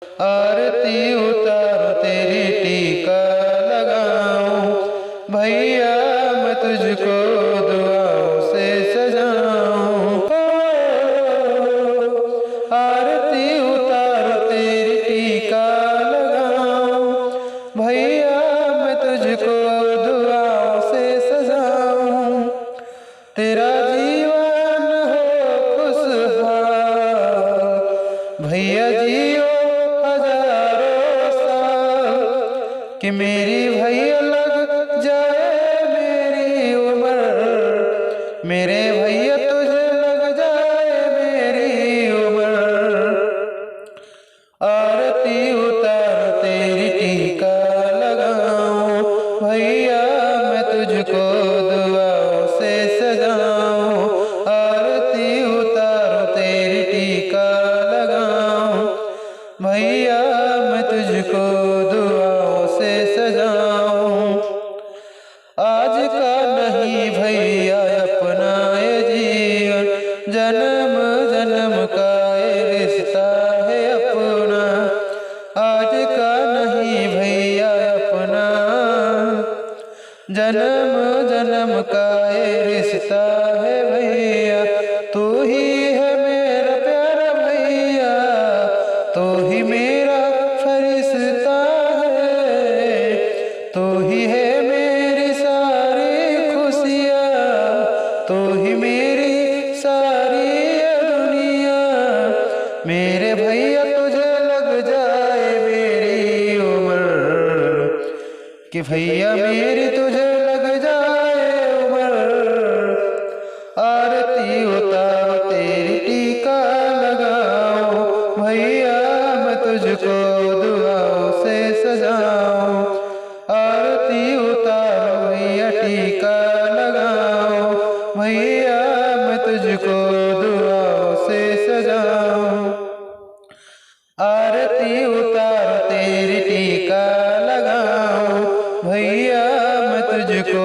आरती उतारो तेरी टीका लगाऊं, भैया मैं तुझको दुआओं से सजाऊं। आरती उतारो तेरी टीका लगाऊं, भैया मैं तुझको दुआओं से सजाऊं। तेरा जीवन हो खुशहाल, भैया जियो हजारों साल, कि मेरी भैया लग जाए मेरी उम्र, मेरे भैया तुझे लग जाए मेरी उम्र। आरती उतारो तेरी टीका लगाऊं, भैया मैं तुझको दुआओं से सजाऊं। आरती उतारो तेरी टीका लगाऊं, भैया मैं तुझको दुआओं से सजाऊं। आज का नहीं भैया अपना ये जीवन, जन्म जन्म का ये रिश्ता है अपना। आज का नहीं भैया अपना, जन्म जन्म का ये रिश्ता है भैया। तू ही है मेरा प्यारा भैया, तू ही मेरा फरिश्ता है, तू ही है मेरी सारी खुशियाँ, तू ही मेरी सारी दुनिया। मेरे भैया तुझे लग जाए मेरी उम्र, कि भैया मेरी तुझे लग जाए उम्र। आरती उतारो तेरी टीका लगाऊं, भैया मैं तुझको दुआओं से सजाऊं। आरती उतारो भैया टीका लगाऊं, भैया मैं तुझको दुआओं से सजाऊं। आरती उतारो तेरी टीका लगाऊं, भैया मैं तुझको